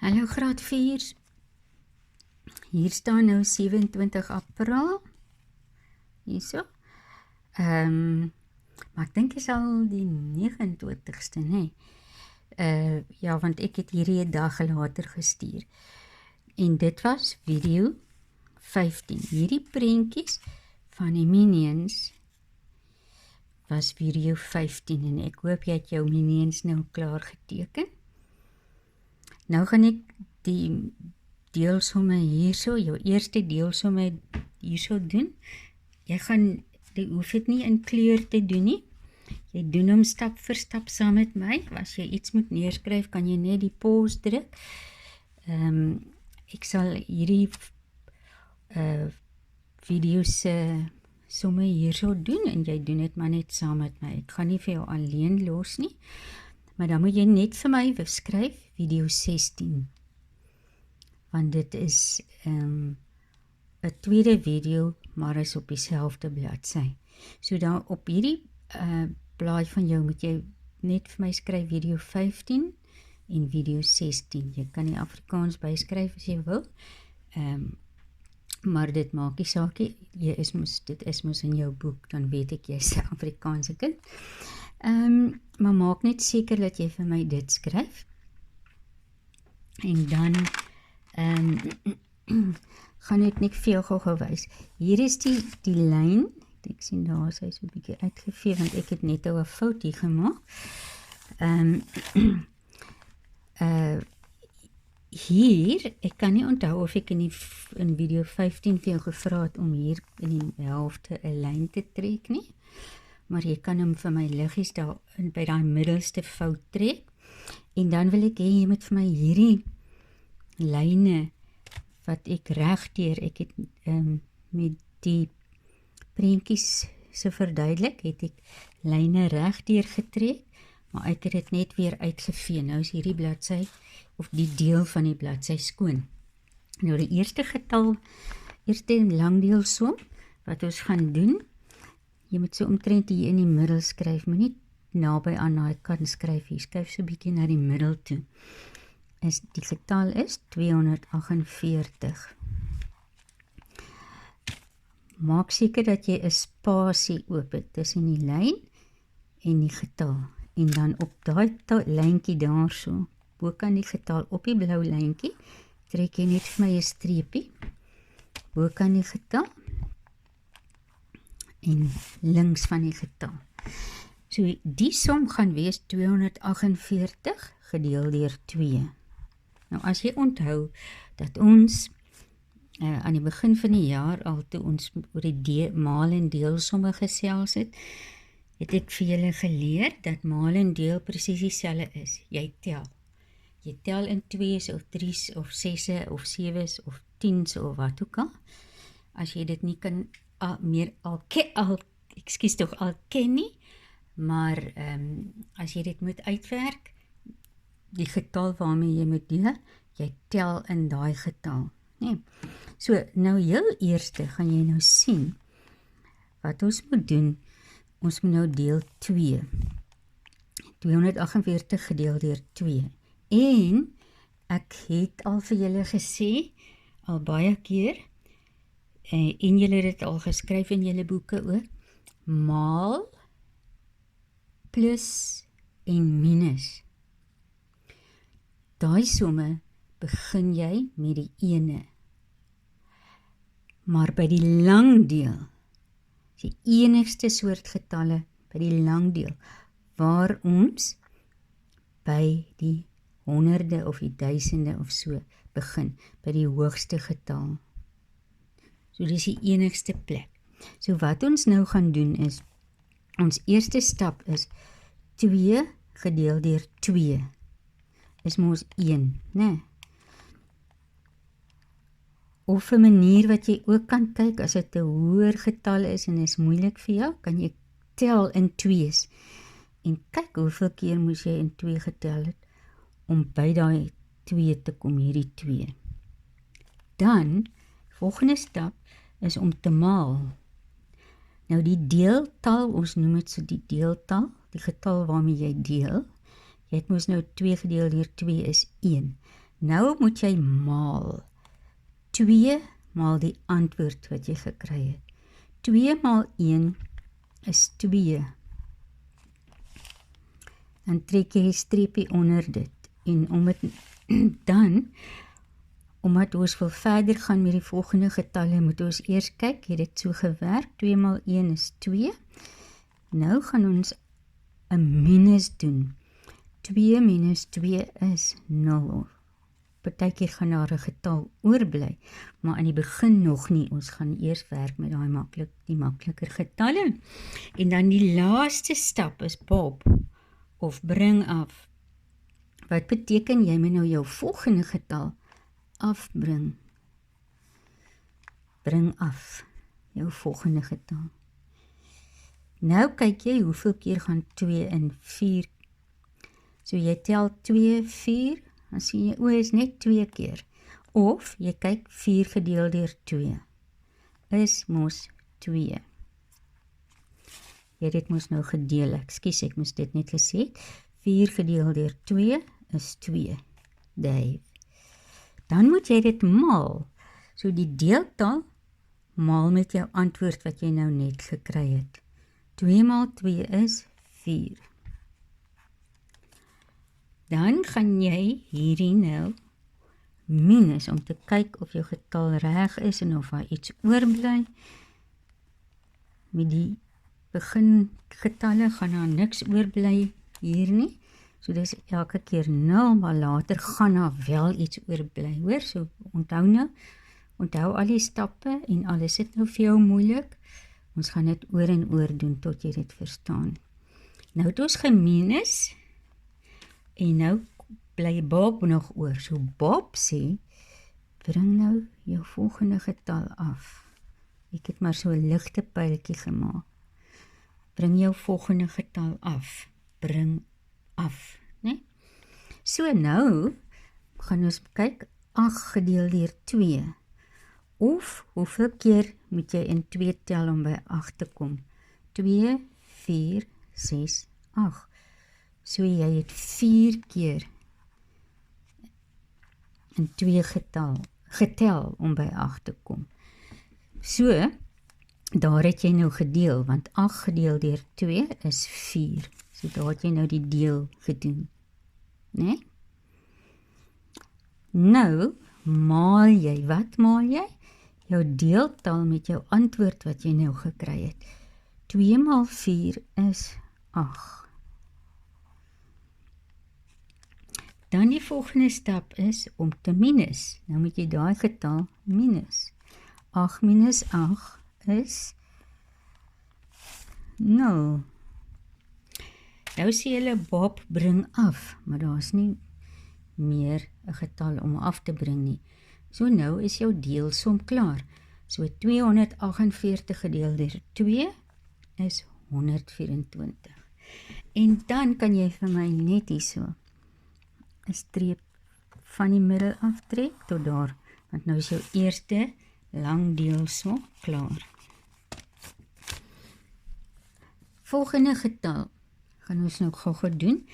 Hallo graad 4. Hier staan nou 27 April. Hierso. Maar ek dink is al die 29ste, nee. Ja, want ek het hierdie 'n dag later gestuur. En dit was video 15. Hierdie prentjies van die Minions was video 15 en ek hoop jy het jou Minions nou klaar geteken. Nou gaan ek die deelsomme hierso, jou eerste deelsomme hierso doen. Jy hoef dit nie in kleur te doen nie. Jy doen hom stap vir stap saam met my. As jy iets moet neerskryf, kan jy net die pause druk. Ek sal hierdie video's somme hierso doen en jy doen dit maar net saam met my. Ek gaan nie vir jou alleen los nie. Maar dan moet jy net vir my skryf video 16. Want dit is 'n tweede video, maar is op dieselfde bladsy. So dan op hierdie blaai van jou moet jy net vir my skryf video 15 en video 16. Jy kan die Afrikaans byskryf as jy wil. Maar dit maak nie saak nie. Dit is mos in jou boek, dan weet ek jy is 'n Afrikaanse kind. Maar maak net seker dat jy vir my dit skryf. En dan gaan ek net vir jou gou wys. Hier is die lyn. Ek sien daar is hy so 'n bietjie uitgevee want ek het net 'n fout hier gemaak. Hier, ek kan nie onthou of ek in video 15 vir jou gevra het om hier in die helfte 'n lyn te trek nie. Maar jy kan hom vir my liggies daar by daai middelste fout trek. En dan wil ek hê jy moet vir my hierdie lyne wat ek regdeur, ek het met die prentjies so verduidelik, het ek lyne regdeur getrek, maar ek het dit net weer uitgevee. Nou is hierdie bladsy, of die deel van die bladsy skoon. Nou die eerste langdeelsom, wat ons gaan doen, jy moet so omtrent hier in die middel skryf, moet nie naby aan daai kant skryf, hier skryf so 'n bietjie na die middel toe. Die getal is 248. Maak seker dat jy 'n spasie oop het tussen die lyn en die getal. En dan op daai lyntjie daarso, bokant die getal op die blou lyntjie, trek jy net vir my 'n streepie, bokant die getal en links van die getal. So die som gaan wees 248 gedeel deur 2. Nou as jy onthou dat ons aan die begin van die jaar al toe ons oor die maal en deelsomme gesels het, het ek vir julle geleer dat maal en deel presies dieselfde is. Jy tel. Jy tel in 2's of 3's of 6's of 7's of 10's of wat ook al. As jy dit nie kan al ken nie, maar as jy dit moet uitwerk, die getal waarmee jy moet deel, jy tel in daai getal. Nee. So, nou heel eerste gaan jy nou sien wat ons moet doen. Ons moet nou deel 2. 248 gedeel deur 2. En ek het al vir julle gesê, al baie keer, en julle het dit al geskryf in julle boeke ook, maal, plus en minus. Daai somme begin jy met die ene. Maar by die langdeel, die enigste soort getalle by die langdeel, waar ons by die honderde of die duisende of so begin, by die hoogste getal. So dis die enigste plek. So wat ons nou gaan doen is, ons eerste stap is 2 gedeel deur 2. Is mos 1, né? Of 'n manier wat jy ook kan kyk, as dit 'n hoër getal is en is moeilik vir jou, kan jy tel in 2's. En kyk hoeveel keer moes jy in 2 getel het, om by daai 2 te kom, hierdie 2. Dan, volgende stap, is om te maal. Nou die deeltal, ons noem dit so die deeltal, die getal waarmee jy deel, jy het mos nou 2 gedeel deur 2 is 1. Nou moet jy maal. 2 maal die antwoord wat jy gekry het. 2 maal 1 is 2. Dan trek jy 'n streepie onder dit. En dan, omdat ons wil verder gaan met die volgende getalle, moet ons eers kyk, het dit so gewerk, 2 maal 1 is 2. Nou gaan ons 'n minus doen. 2 minus 2 is 0. Partykeer gaan daar 'n getal oorbly, maar aan die begin nog nie. Ons gaan eers werk met die makliker getalle. En dan die laaste stap is Bob, of bring af. Wat beteken jy moet nou jou volgende getal afbring? Bring af jou volgende getal. Nou kyk jy hoeveel keer gaan 2 in 4. So jy tel 2, 4, dan sien jy, is net 2 keer. Of jy kyk 4 gedeel deur 2. Is mos 2. Jy het dit mos nou gedeel, ekskuus, ek moes dit net gesê het. 4 gedeel deur 2 is 2. Dave. Dan moet jy dit maal. So die deeltal maal met jou antwoord wat jy nou net gekry het. 2 maal 2 is 4. Dan gaan jy hierdie nou minus om te kyk of jou getal reg is en of daar iets oorbly. Met die begingetalle gaan daar niks oorbly hier nie. So dis elke keer 0, maar later gaan daar wel iets oorbly, hoor. So onthou al die stappe en alles is nou vir jou moeilik. Ons gaan dit oor en oor doen tot jy dit verstaan. Nou het ons geminus en nou bly Bob nog oor. So Bob sê, bring nou jou volgende getal af. Ek het maar so 'n ligte pyltjie gemaak. Bring jou volgende getal af. Bring af, né? So nou gaan ons kyk 8 gedeel deur 2. Of hoeveel keer moet jy in 2 tel om by 8 te kom? 2, 4, 6, 8. So jy het 4 keer in 2 getel om by 8 te kom. So, daar het jy nou gedeel, want 8 gedeel deur 2 is 4. So daar het jy nou die deel gedoen, né? Nou, maal jy, wat maal jy? Jou deeltal met jou antwoord wat jy nou gekry het. 2 maal 4 is 8. Dan die volgende stap is om te minus. Nou moet jy daai getal minus. 8 minus 8 is 0. Nou sê hulle Bob bring af, maar daar is nie meer 'n getal om af te bring nie. So nou is jou deelsom klaar. So 248 gedeel deur 2 is 124. En dan kan jy vir my net hierso 'n streep van die middel aftrek tot daar, want nou is jou eerste lang deelsom klaar. Volgende getal gaan ons nou gou doen.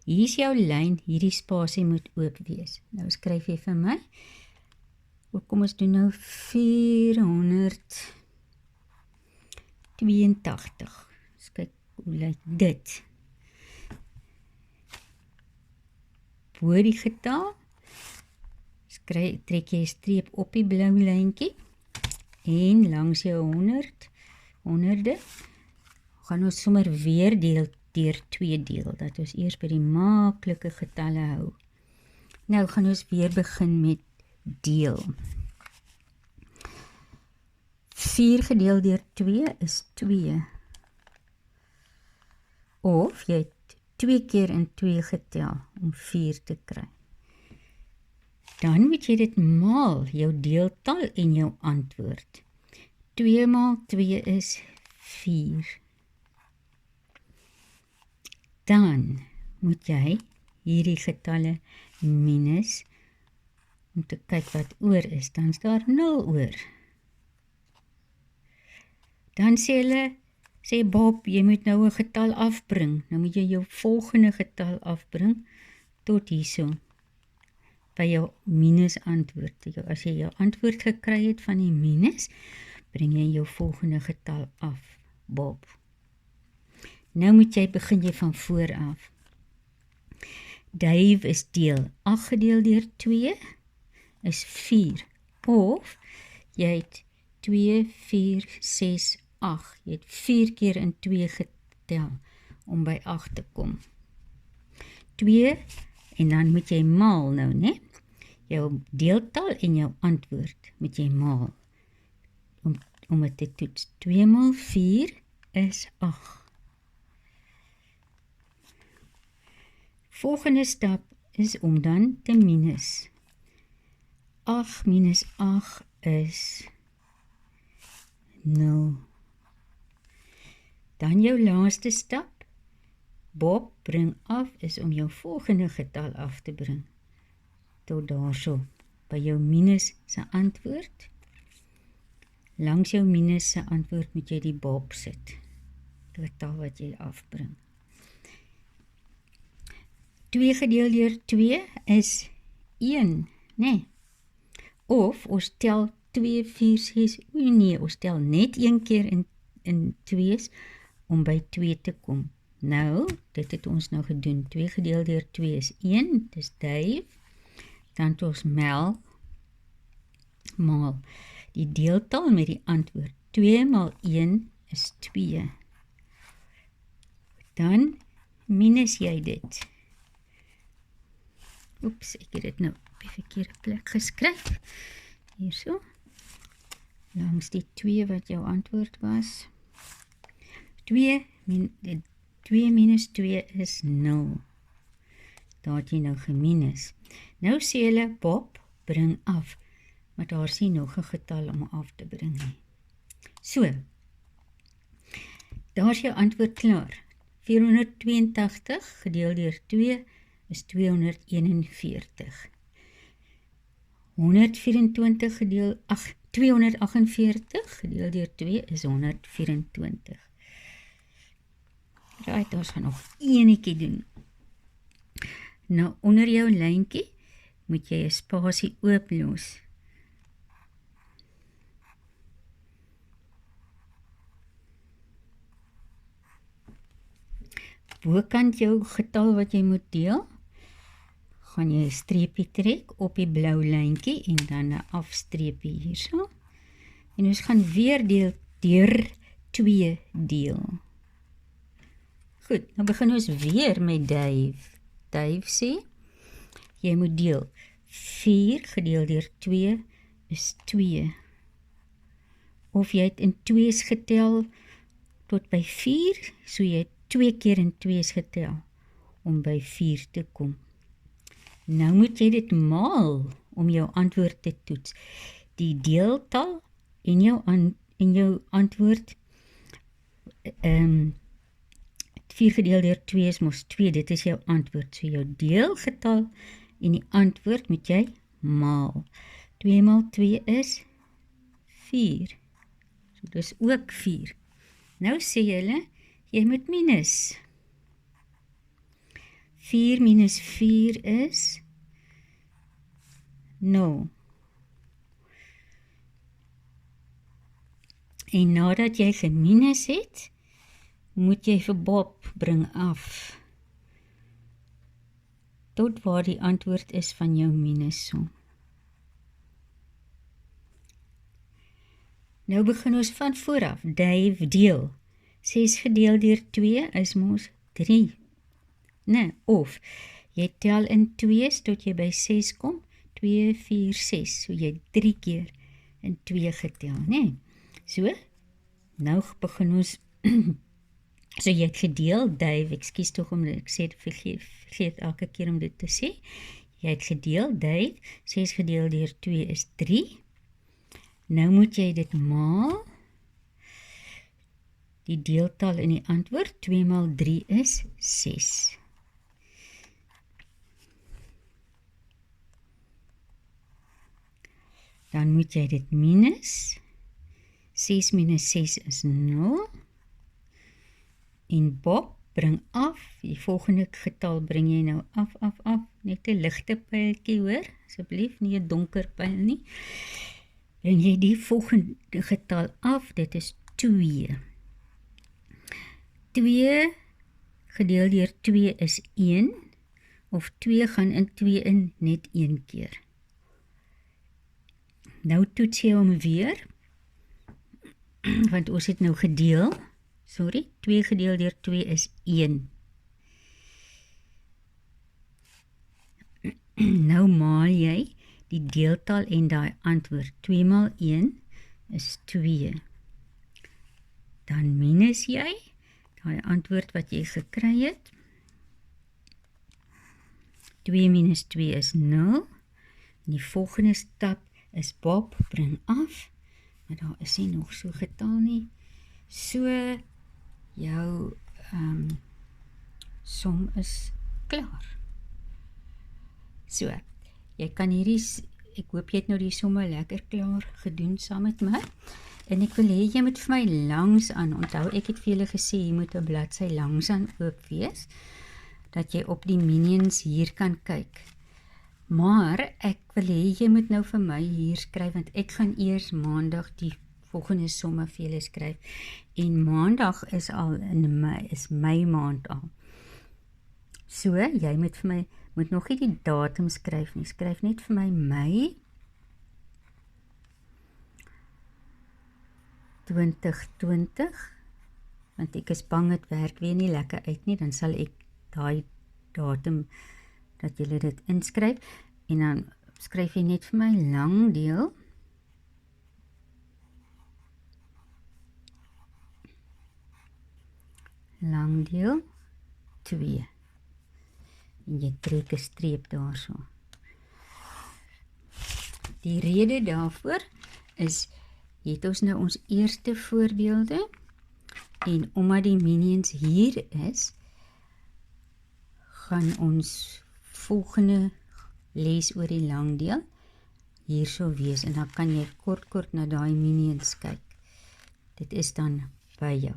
Hier is jou lyn, hierdie spasie moet oop wees. Nou skryf jy vir my. Kom ons doen nou 482. Kyk hoe lyk dit. Bo die getal trek jy 'n streep op die blou lyntjie en langs jou honderde gaan ons sommer weer deel deur 2 deel, dat ons eers by die maklike getalle hou. Nou gaan ons weer begin met deel. 4 gedeel deur 2 is 2. Of jy het 2 keer in 2 getel om 4 te kry. Dan moet jy dit maal, jou deeltal en jou antwoord. 2 maal 2 is 4. Dan moet jy hierdie getalle minus, om te kyk wat oor is, dan is daar 0 oor. Dan sê Bob, jy moet nou 'n getal afbring. Nou moet jy jou volgende getal afbring tot hierso, by jou minus antwoord. As jy jou antwoord gekry het van die minus, bring jy jou volgende getal af, Bob. Nou moet jy begin jy van voor af. Dave is deel 8 gedeel deur 2, is 4. Of, jy het 2, 4, 6, 8. Jy het 4 keer in 2 getel, om by 8 te kom. 2, en dan moet jy maal nou, né? Jou deeltal en jou antwoord moet jy maal, om het te toets. 2 maal 4 is 8. Volgende stap is om dan te minus. 8 minus 8 is 0. Dan jou laaste stap, Bob bring af, is om jou volgende getal af te bring. Tot daarso, by jou minus se antwoord. Langs jou minus se antwoord moet jy die Bob sit. Die getal wat jy afbring. 2 gedeel deur 2 is 1, né? Of ons tel 2, 4, 6, nee, ons tel net 1 keer in 2's om by 2 te kom. Nou, dit het ons nou gedoen. 2 gedeel deur 2 is 1, dis Dave. Dan het ons maal die deeltal met die antwoord. 2 maal 1 is 2. Dan minus jy dit. Oeps, ek het dit nou op die verkeerde plek geskryf. Hierso. Langs die 2 wat jou antwoord was. 2 minus 2 is 0. Daar het jy nou geminus. Nou sê hulle, Bob, bring af. Maar daar is nie nog 'n getal om af te bring nie. So, daar is jou antwoord klaar. 482 gedeel deur 2 is 241. 248 gedeel deur 2 is 124. Right, ons gaan nog enetjie doen. Nou, onder jou lyntjie moet jy 'n spasie ooplos. Bokant jou getal wat jy moet deel, gaan jy 'n streepie trek op die blou lyntjie en dan 'n afstreepie hierso. En ons gaan weer deur 2 deel. Goed, nou begin ons weer met Dave. Dave sê, jy moet deel. 4 gedeel deur 2 is 2. Of jy het in 2's getel tot by 4, so jy het 2 keer in 2's getel om by 4 te kom. Nou moet jy dit maal om jou antwoord te toets. Die deeltal en jou antwoord 4 gedeel deur 2 is mos 2, dit is jou antwoord. So jou deelgetal en die antwoord moet jy maal. 2 maal 2 is 4. So dis ook 4. Nou sê julle, jy moet minus. 4 minus 4 is 0. En nadat jy geminus het, moet jy vir Bob bring af. Tot waar die antwoord is van jou minussom. Nou begin ons van vooraf. Dave deel. 6 gedeel deur 2 is mos 3. Nee, of jy tel in 2's tot jy by 6 kom. 2, 4, 6. So jy 3 keer in 2 getel, nee. So, nou begin ons so jy het gedeel, Dave, ekskuus tog om ek sê vergeet elke keer om dit te sê. Jy het gedeel, Dave, 6 gedeel deur 2 is 3. Nou moet jy dit maal. Die deeltal in die antwoord, 2 maal 3 is 6. Dan moet jy dit minus. 6 minus 6 is 0. En Bob bring af, die volgende getal bring jy nou af, net 'n ligte pyltjie hoor, asseblief nie 'n donker pyl nie. Bring jy die volgende getal af, dit is 2. 2 gedeel deur 2 is 1, of 2 gaan in 2 in net 1 keer. Nou toets jy hom weer, want ons het nou gedeel, 2 gedeel deur 2 is 1. Nou maal jy die deeltal en daai antwoord. 2 maal 1 is 2. Dan minus jy daai antwoord wat jy gekry het. 2 minus 2 is 0. En die volgende stap is Bob bring af. Maar daar is nie nog so getal nie. So jou som is klaar. So, jy kan hierdie, ek hoop jy het nou die somme lekker klaar gedoen saam met my. En ek wil hê jy moet vir my langs aan, onthou ek het vir julle gesê, jy moet 'n bladsy langs aan oop wees, dat jy op die minions hier kan kyk. Maar ek wil hê jy moet nou vir my hier skryf, want ek gaan eers maandag die volgende somme vir julle skryf. En maandag is al in Mei maand al. So, jy moet vir my, moet nog nie die datum skryf nie, skryf net vir my Mei 2020, want ek is bang het werk weer nie lekker uit nie, dan sal ek daai datum, dat julle dit inskryf, en dan skryf jy net vir my lang deel, lang deel 2, en jy trek 'n streep daarso. Die rede daarvoor is, het ons nou ons eerste voorbeelde, en omdat die minions hier is, gaan ons volgende les oor die lang deel hier so wees, en dan kan jy kort na daai minions kyk. Dit is dan by jou.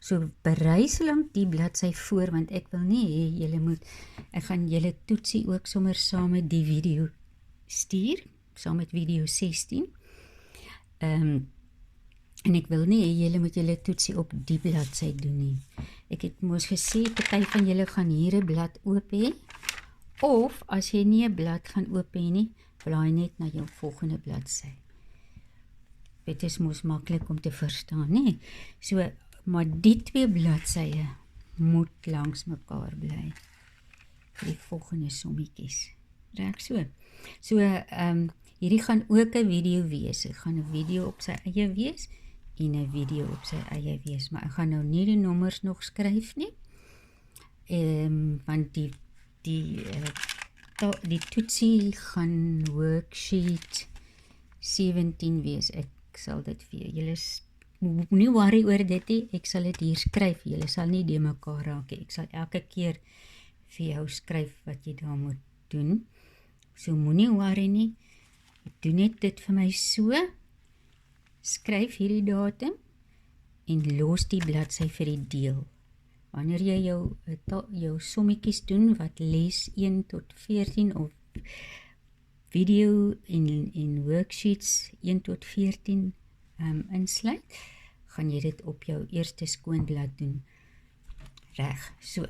So berei so lank die bladsy voor, want ek wil nie hê julle moet, ek gaan julle toetsie ook sommer saam met die video stuur, saam met video 16. En ek wil nie hê julle moet julle toetsie op die bladsy doen nie. Ek het mos gesê, party van julle gaan hier 'n blad oop hê, of as jy nie 'n blad gaan oop hê nie, blaai net na jou volgende bladsy. Dit is mos maklik om te verstaan, nee. So, maar die 2 bladsye moet langs mekaar bly. Vir die volgende sommetjies. Reg so. So, hierdie gaan ook 'n video wees. Dit gaan 'n video op sy eie wees, en 'n video op sy eie wees, maar ek gaan nou nie die nommers nog skryf nie, want die toetsie gaan worksheet 17 wees. Ek sal dit vir julle, nie worry oor dit nie, ek sal dit hier skryf, julle sal nie die mekaar raak nie, ek sal elke keer vir jou skryf wat jy daar moet doen, so moenie worry nie, doen net dit vir my so, skryf hierdie datum, en los die bladsy vir die deel. Wanneer jy jou sommetjies doen, wat les 1 tot 14, of video en worksheets 1 tot 14 insluit, gaan jy dit op jou eerste skoonblad doen. Reg, so.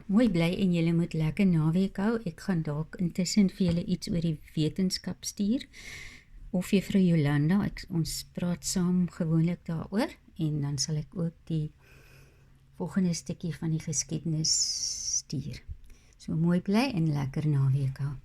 Mooi bly en julle moet lekker naweek hou. Ek gaan dalk intussen vir julle iets oor die wetenskap stuur, of juffrou Jolanda, ons praat saam gewoonlik daaroor, en dan sal ek ook die volgende stukkie van die geskiedenis stuur. So mooi bly en lekker naweek hou.